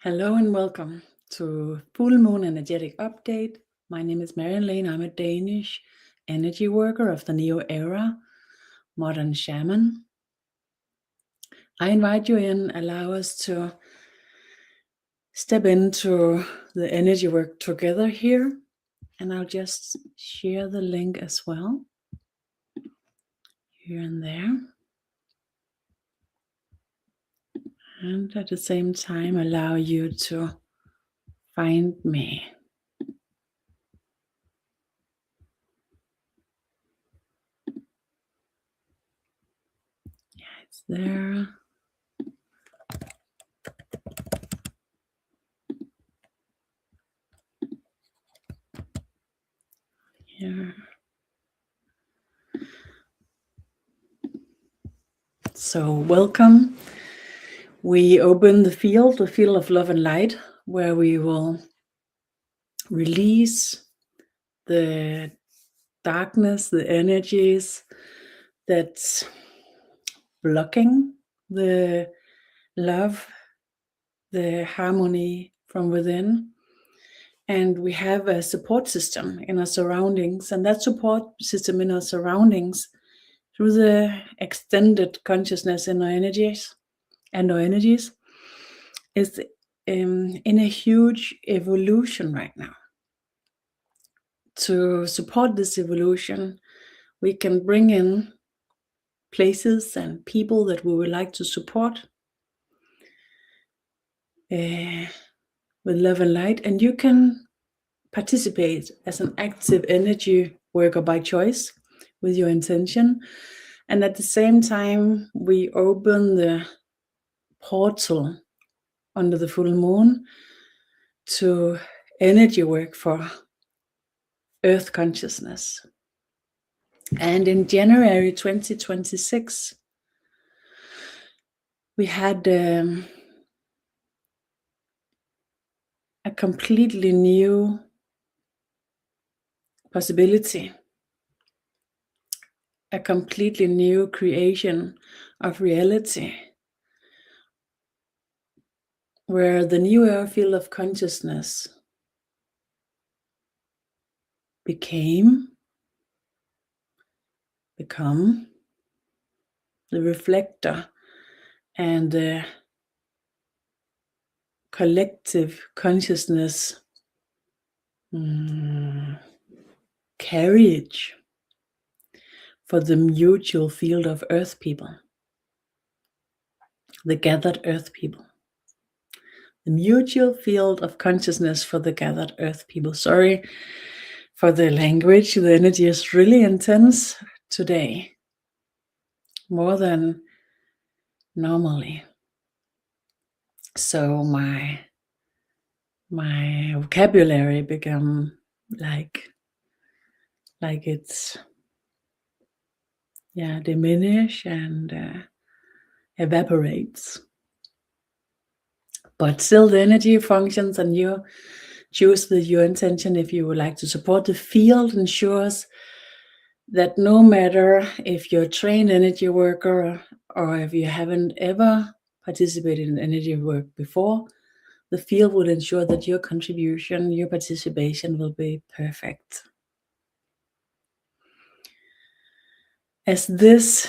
Hello and welcome to Full Moon Energetic Update. My name is Marian Lane. I'm a Danish energy worker of the Neo Era, modern shaman. I invite you in, allow us to step into the energy work together here. And I'll just share the link as well, here and there. And at the same time, allow you to find me. Yeah, it's there. Here. So welcome. We open the field of love and light, where we will release the darkness, the energies that's blocking the love, the harmony from within. And we have a support system in our surroundings, and that support system in our surroundings through the extended consciousness in our energies is in a huge evolution right now. To support this evolution, we can bring in places and people that we would like to support with love and light, and you can participate as an active energy worker by choice with your intention. And at the same time, we open the portal under the full moon to energy work for Earth consciousness. And in January 2026, we had a completely new possibility, a completely new creation of reality, where the new era field of consciousness become the reflector and the collective consciousness carriage for the mutual field of Earth people, the gathered Earth people. The mutual field of consciousness for the gathered Earth people. Sorry for the language, the energy is really intense today, more than normally. So my vocabulary become like it's diminish and evaporates. But still the energy functions, and you choose with your intention if you would like to support. The field ensures that no matter if you're a trained energy worker or if you haven't ever participated in energy work before, the field will ensure that your contribution, your participation will be perfect. As this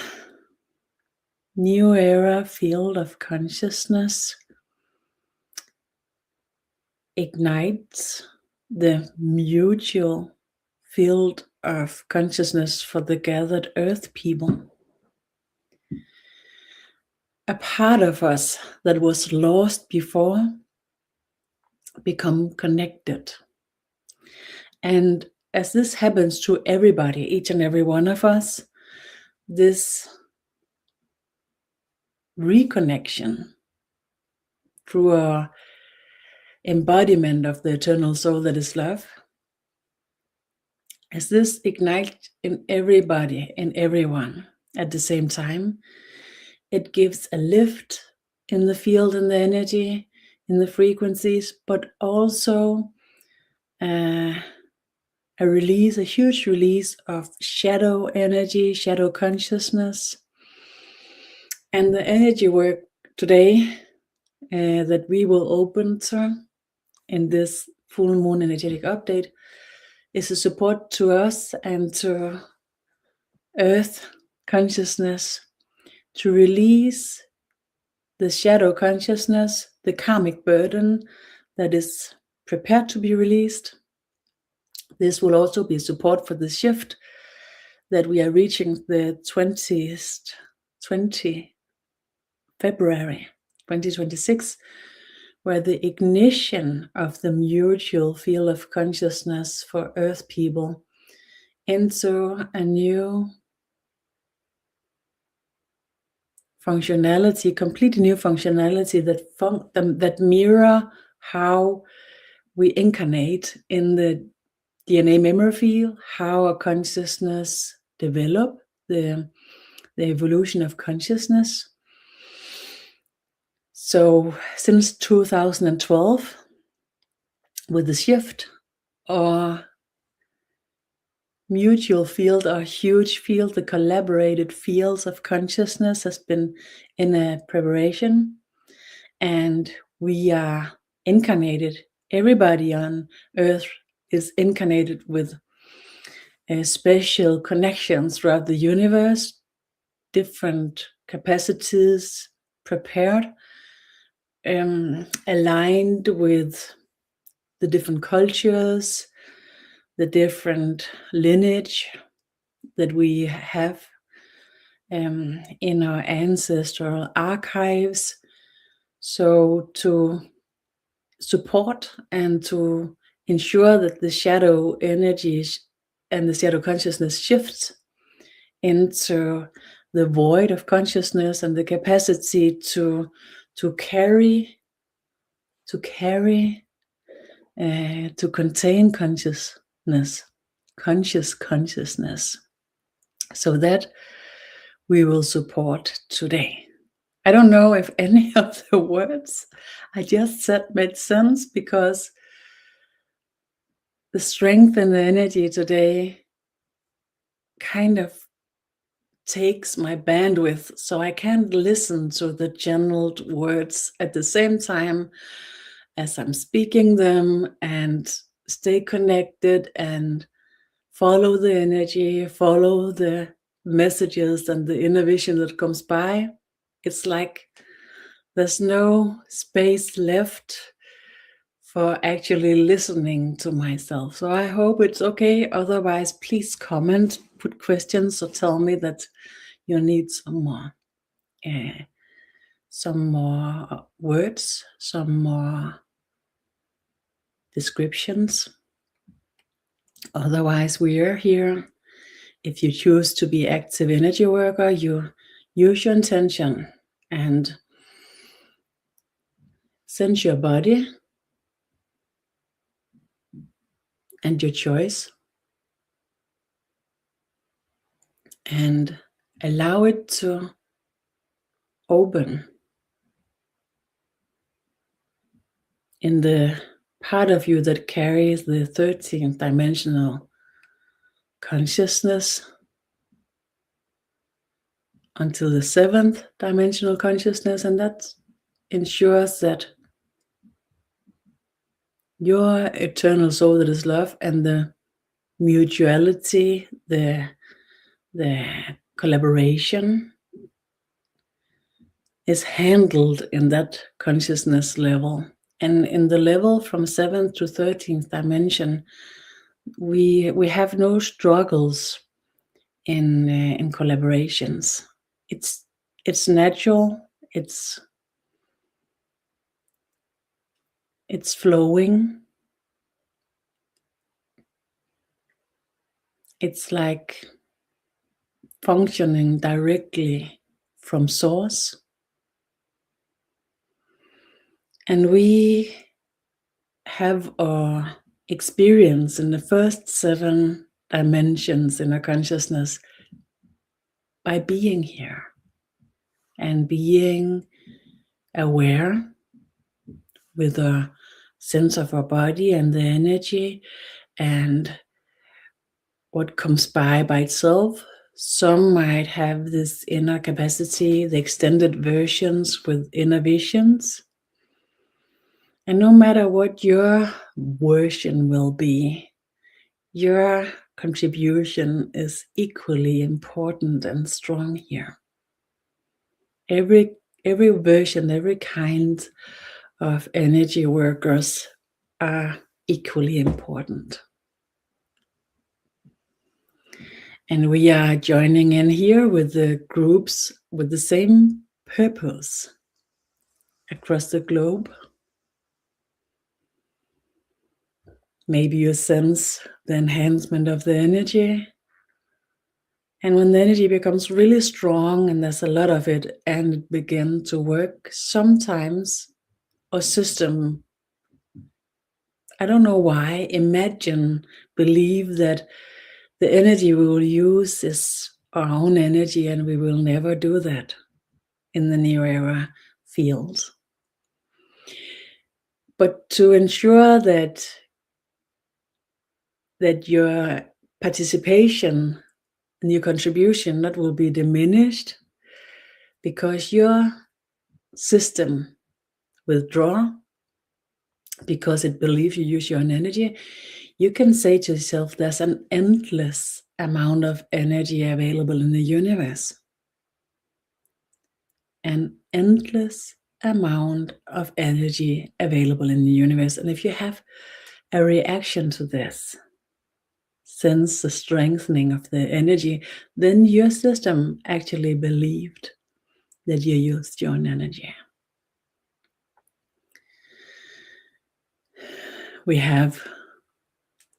new era field of consciousness ignites the mutual field of consciousness for the gathered Earth people, a part of us that was lost before become connected. And as this happens to everybody, each and every one of us, this reconnection through our embodiment of the eternal soul that is love, as this ignites in everybody, in everyone at the same time, it gives a lift in the field, in the energy, in the frequencies, but also a release, a huge release of shadow energy, shadow consciousness. And the energy work today that we will open to in this full moon energetic update is a support to us and to Earth consciousness to release the shadow consciousness, the karmic burden that is prepared to be released. This will also be support for the shift that we are reaching the 20 February 2026, where the ignition of the mutual field of consciousness for Earth people into a new functionality, completely new functionality that mirror how we incarnate in the DNA memory field, how our consciousness develop, the evolution of consciousness. So since 2012, with the shift, our mutual field, our huge field, the collaborated fields of consciousness has been in a preparation, and we are incarnated. Everybody on Earth is incarnated with special connections throughout the universe, different capacities prepared, aligned with the different cultures, the different lineage that we have in our ancestral archives. So to support and to ensure that the shadow energies and the shadow consciousness shifts into the void of consciousness and the capacity to carry, to contain conscious consciousness. So that we will support today. I don't know if any of the words I just said made sense, because the strength and the energy today kind of takes my bandwidth, so I can't listen to the channeled words at the same time as I'm speaking them and stay connected and follow the energy, follow the messages and the inner vision that comes by. It's like there's no space left for actually listening to myself. So I hope it's okay. Otherwise, please comment, put questions, or tell me that you need some more words, some more descriptions. Otherwise, we are here. If you choose to be active energy worker, you use your intention and sense your body and your choice, and allow it to open in the part of you that carries the 13th dimensional consciousness until the 7th dimensional consciousness, and that ensures that your eternal soul that is love and the mutuality, the collaboration is handled in that consciousness level. And in the level from 7th to 13th dimension, we have no struggles in collaborations. It's natural, it's flowing. It's like functioning directly from source. And we have our experience in the first 7 dimensions in our consciousness by being here and being aware with a sense of our body and the energy and what comes by itself. Some might have this inner capacity, the extended versions with inner visions. And no matter what your version will be, your contribution is equally important and strong here. Every version, every kind of energy workers are equally important. And we are joining in here with the groups with the same purpose across the globe. Maybe you sense the enhancement of the energy. And when the energy becomes really strong and there's a lot of it and it begins to work, sometimes our system, I don't know why, believe that the energy we will use is our own energy and we will never do that in the New Era field. But to ensure that your participation and your contribution that will be diminished because your system withdraw, because it believes you use your own energy, you can say to yourself, there's an endless amount of energy available in the universe. An endless amount of energy available in the universe. And if you have a reaction to this, sense the strengthening of the energy, then your system actually believed that you used your own energy. We have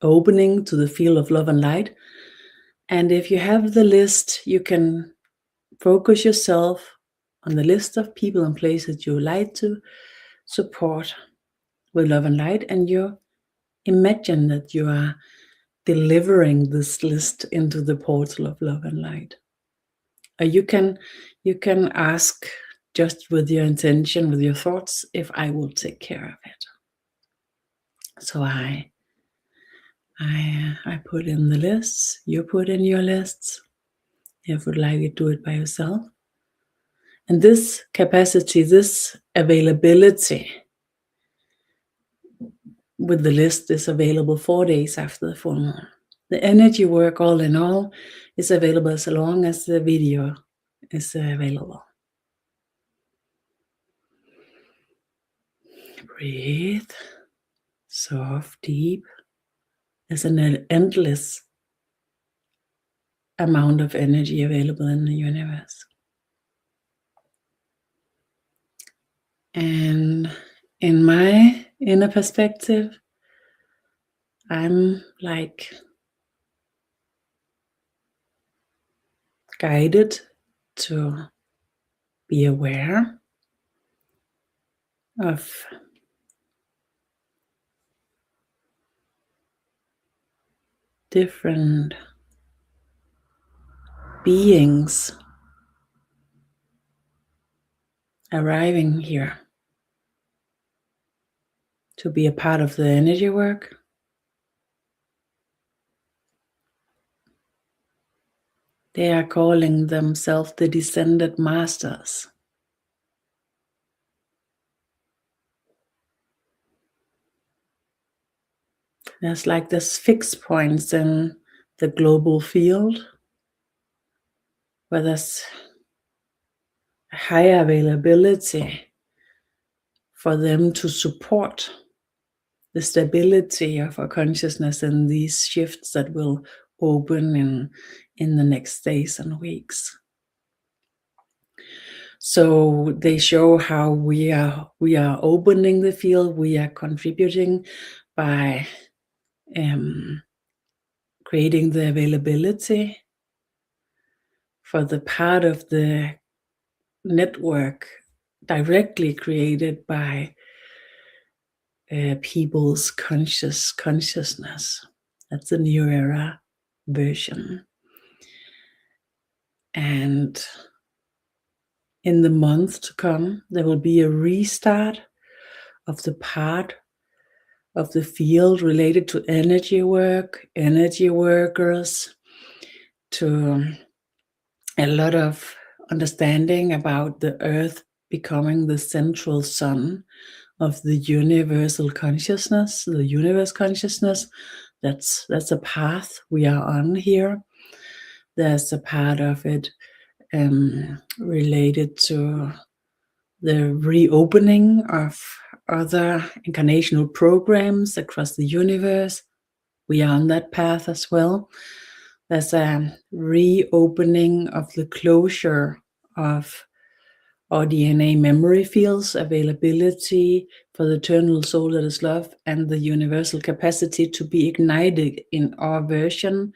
opening to the field of love and light. And if you have the list, you can focus yourself on the list of people and places you would like to support with love and light, and you imagine that you are delivering this list into the portal of love and light. Or you can ask just with your intention, with your thoughts, if I will take care of it. So I put in the lists, you put in your lists. If you would like to do it by yourself. And this capacity, this availability with the list is available 4 days after the full moon. The energy work, all in all, is available as long as the video is available. Breathe, soft, deep. There's an endless amount of energy available in the universe. And in my inner perspective, I'm like guided to be aware of different beings arriving here to be a part of the energy work. They are calling themselves the descended masters. There's like this fixed points in the global field where there's a higher availability for them to support the stability of our consciousness in these shifts that will open in the next days and weeks. So they show how we are opening the field, we are contributing by creating the availability for the part of the network directly created by people's consciousness. That's the New Era version. And in the month to come, there will be a restart of the part of the field related to energy work, energy workers, to a lot of understanding about the earth becoming the central sun of the universal consciousness, the universe consciousness. That's a path we are on here. There's a part of it related to the reopening of other incarnational programs across the universe. We are on that path as well. There's a reopening of the closure of our DNA memory fields, availability for the eternal soul that is love, and the universal capacity to be ignited in our version,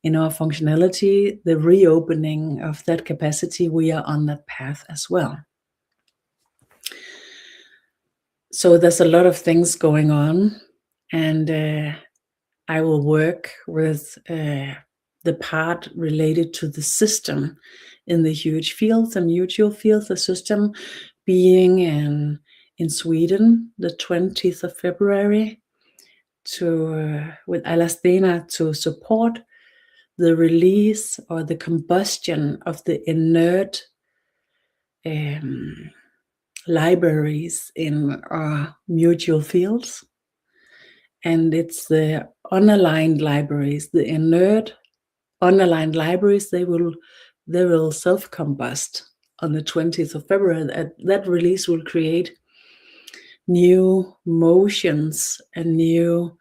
in our functionality, the reopening of that capacity. We are on that path as well. So there's a lot of things going on, and I will work with the part related to the system in the huge field, the mutual field, the system being in Sweden the 20th of February with Alastena to support the release or the combustion of the inert libraries in our mutual fields. And it's the unaligned libraries, the inert unaligned libraries, they will self-combust on the 20th of February. That release will create new motions and new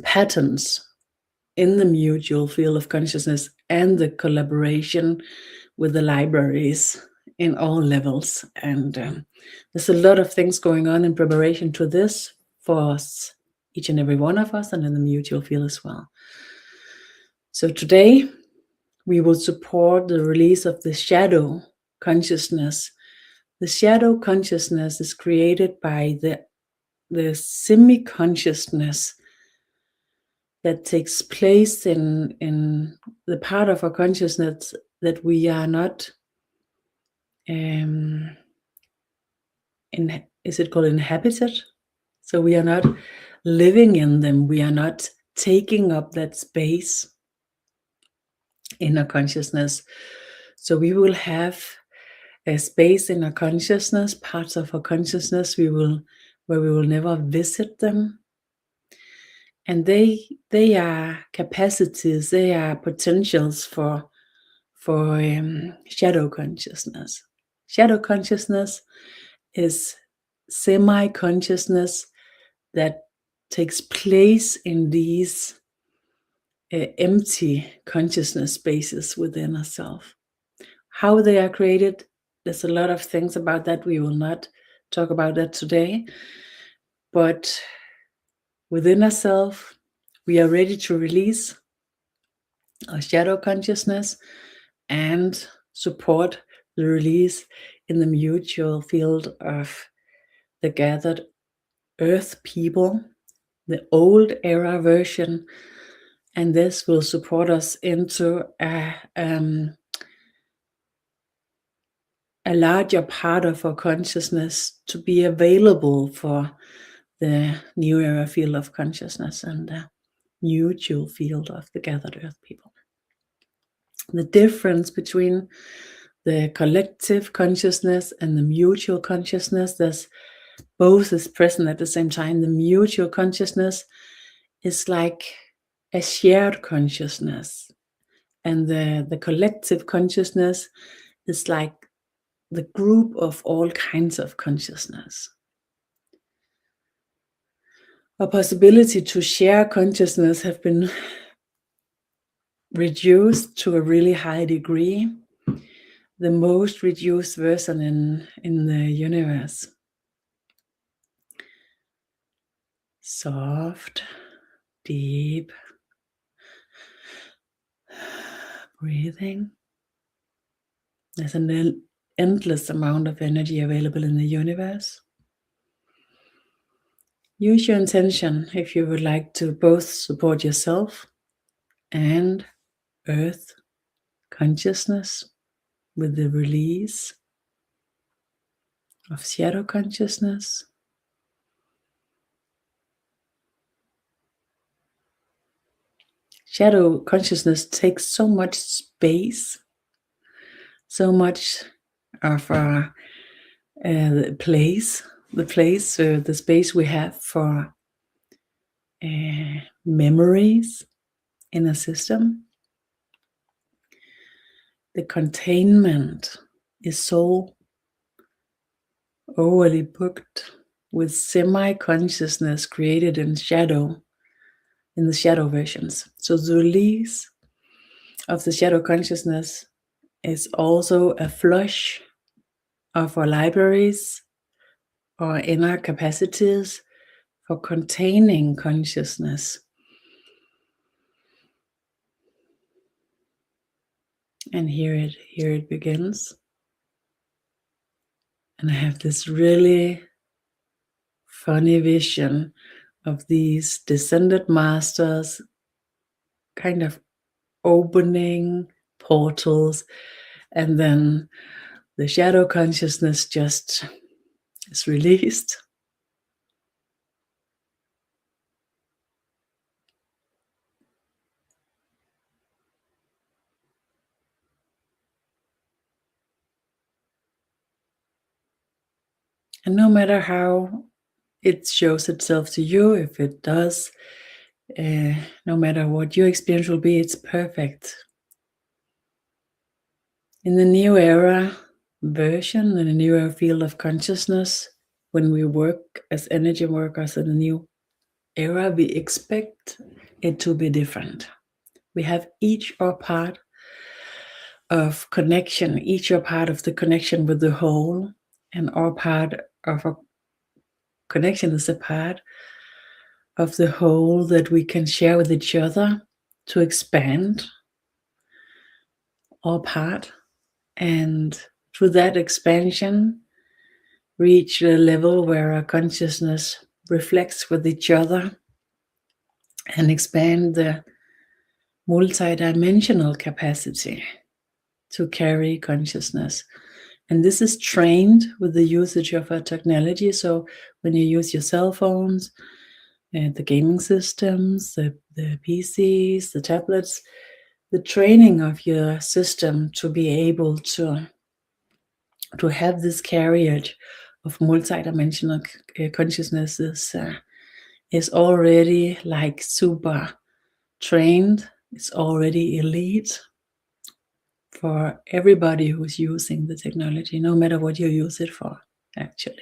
patterns in the mutual field of consciousness and the collaboration with the libraries in all levels. And there's a lot of things going on in preparation to this for us, each and every one of us, and in the mutual field as well. So today we will support the release of the shadow consciousness. The shadow consciousness is created by the semi-consciousness that takes place in the part of our consciousness that we are not is it called inhabited? So we are not living in them. We are not taking up that space in our consciousness. So we will have a space in our consciousness, parts of our consciousness where we will never visit them. And they are capacities, they are potentials for shadow consciousness. Shadow consciousness is semi-consciousness that takes place in these empty consciousness spaces within ourselves. How they are created, there's a lot of things about that. We will not talk about that today. But within ourselves, we are ready to release our shadow consciousness and support the release in the mutual field of the gathered earth people, the old era version. And this will support us into a larger part of our consciousness to be available for the new era field of consciousness and the mutual field of the gathered earth people. The difference between the collective consciousness and the mutual consciousness, there's both is present at the same time. The mutual consciousness is like a shared consciousness, and the collective consciousness is like the group of all kinds of consciousness. Our possibility to share consciousness have been reduced to a really high degree, the most reduced version in the universe. Soft, deep breathing. There's an endless amount of energy available in the universe. Use your intention if you would like to both support yourself and earth consciousness with the release of shadow consciousness. Shadow consciousness takes so much space, so much of our the space we have for memories in a system. The containment is so overly booked with semi-consciousness created in shadow, in the shadow versions. So the release of the shadow consciousness is also a flush of our libraries, our inner capacities for containing consciousness. And here it begins. And I have this really funny vision of these descended masters kind of opening portals, and then the shadow consciousness just is released. And no matter how it shows itself to you, if it does, no matter what your experience will be, it's perfect. In the new era version, in the new era field of consciousness, when we work as energy workers in the new era, we expect it to be different. We have each our part of connection, each our part of the connection with the whole, and our part of a connection is a part of the whole that we can share with each other to expand our part, and through that expansion reach a level where our consciousness reflects with each other and expand the multidimensional capacity to carry consciousness. And this is trained with the usage of our technology. So when you use your cell phones, the gaming systems, the PCs, the tablets, the training of your system to be able to have this carriage of multidimensional consciousness is already like super trained. It's already elite for everybody who's using the technology, no matter what you use it for, actually.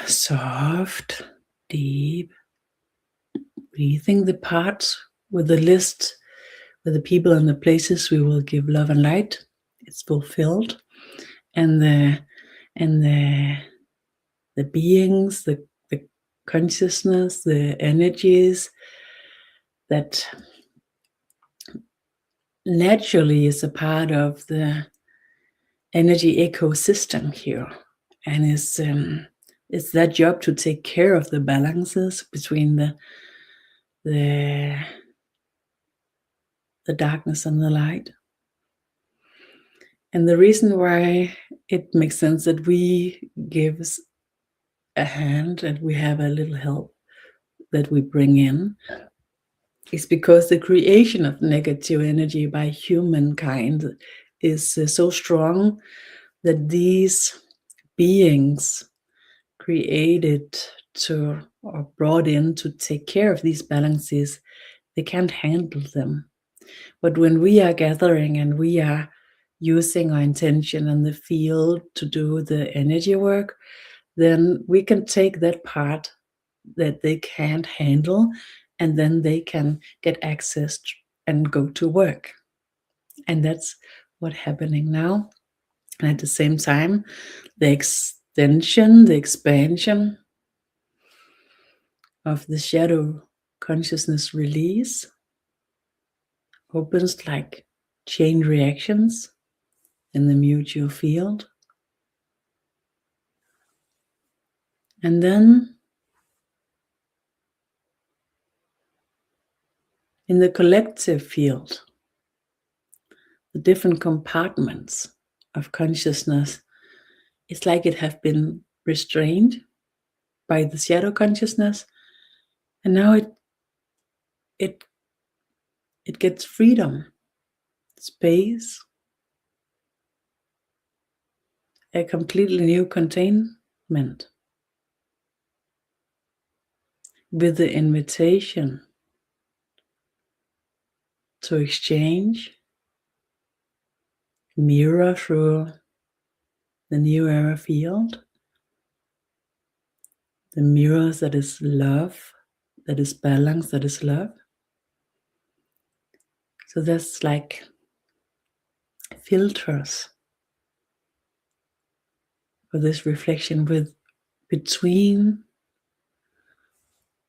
Soft, deep breathing, the parts with the list, with the people and the places we will give love and light. It's fulfilled. And the beings, the consciousness, the energies that naturally is a part of the energy ecosystem here, and it's that job to take care of the balances between the darkness and the light. And the reason why it makes sense that we give a hand and we have a little help that we bring in is because the creation of negative energy by humankind is so strong that these beings created to or brought in to take care of these balances, they can't handle them. But when we are gathering and we are using our intention and the field to do the energy work, then we can take that part that they can't handle, and then they can get access and go to work. And that's what's happening now. And at the same time, the extension, the expansion of the shadow consciousness release opens like chain reactions in the mutual field. And then in the collective field, the different compartments of consciousness, it's like it have been restrained by the shadow consciousness, and now it gets freedom, space, a completely new containment with the invitation to exchange, mirror through the new era field, the mirrors that is love, that is balance, that is love. So that's like filters for this reflection with between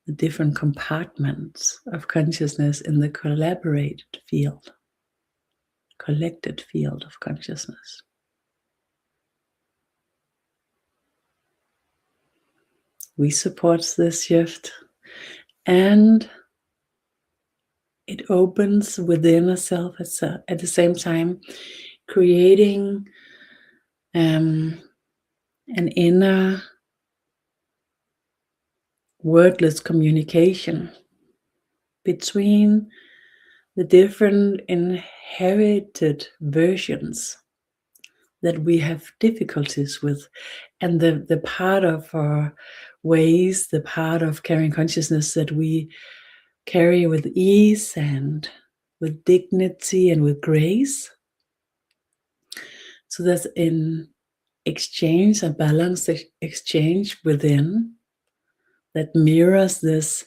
the different compartments of consciousness in the collaborated field, collected field of consciousness. We support this shift, and it opens within a self at the same time, creating an inner wordless communication between the different inherited versions that we have difficulties with, and the part of our ways, the part of carrying consciousness that we carry with ease and with dignity and with grace. So there's an exchange, a balanced exchange within that mirrors this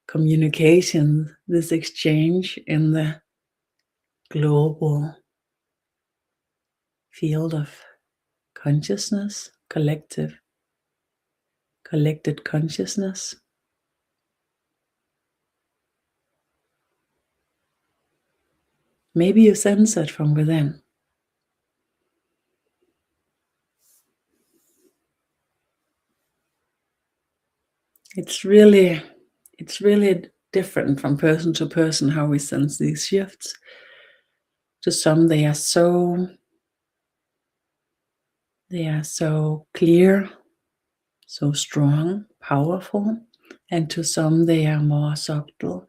communication, this exchange in the global field of consciousness, collected consciousness. Maybe you sense it from within. It's really different from person to person how we sense these shifts. To some, they are so clear, so strong, powerful, and to some they are more subtle,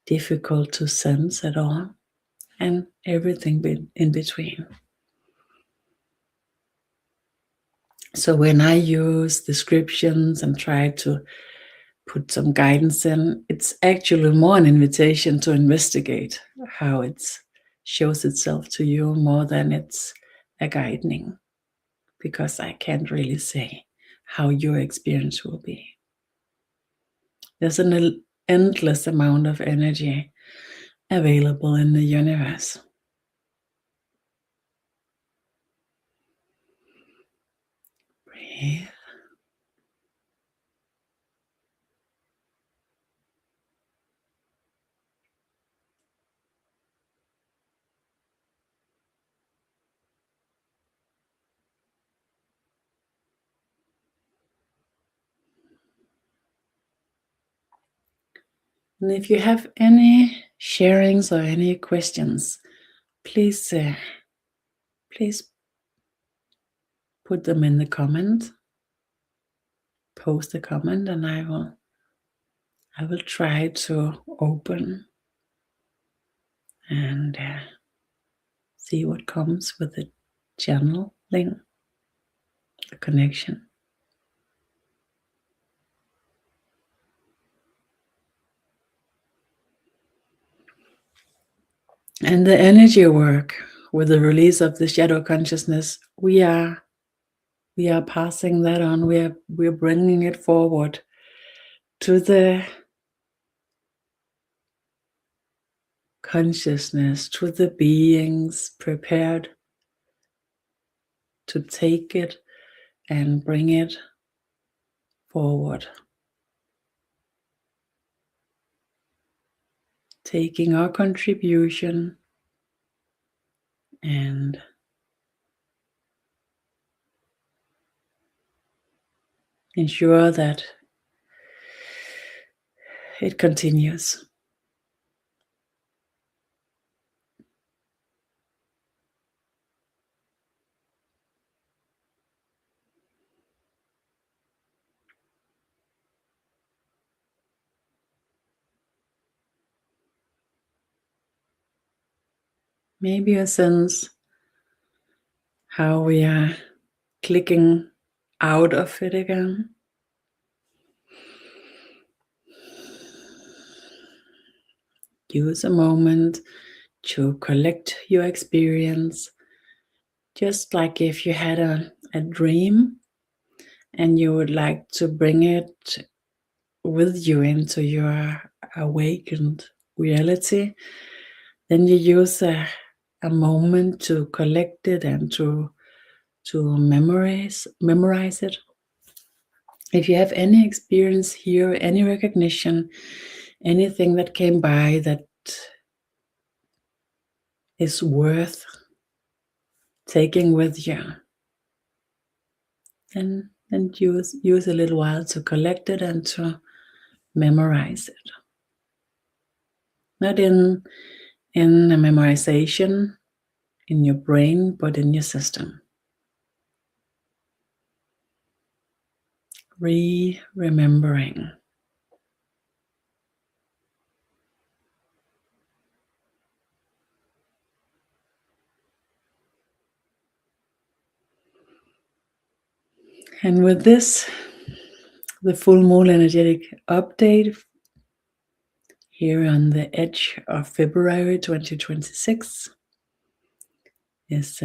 difficult to sense at all, and everything in between. So when I use descriptions and try to put some guidance in, it's actually more an invitation to investigate how it shows itself to you more than it's a guiding, because I can't really say how your experience will be. There's an endless amount of energy available in the universe. Breathe. And if you have any sharings or any questions, please put them in the comment. Post a comment, and I will try to open and see what comes with the channel link, the connection. And the energy work with the release of the shadow consciousness, we are passing that on. We're bringing it forward to the consciousness, to the beings prepared to take it and bring it forward. Taking our contribution and ensure that it continues. Maybe you sense how we are clicking out of it again. Use a moment to collect your experience, just like if you had a dream and you would like to bring it with you into your awakened reality. Then you use a moment to collect it and to memorize it. If you have any experience here, any recognition, anything that came by that is worth taking with you, then use a little while to collect it and to memorize it. Not in a memorization in your brain, but in your system. Remembering. And with this, the full moon energetic update here on the edge of February 2026 is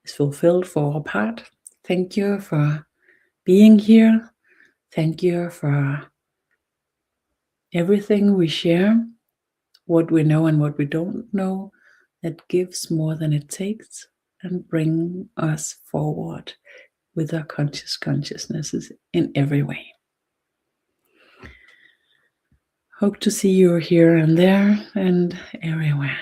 fulfilled for our part. Thank you for being here. Thank you for everything we share, what we know and what we don't know, that gives more than it takes and bring us forward with our consciousnesses in every way. Hope to see you here and there and everywhere.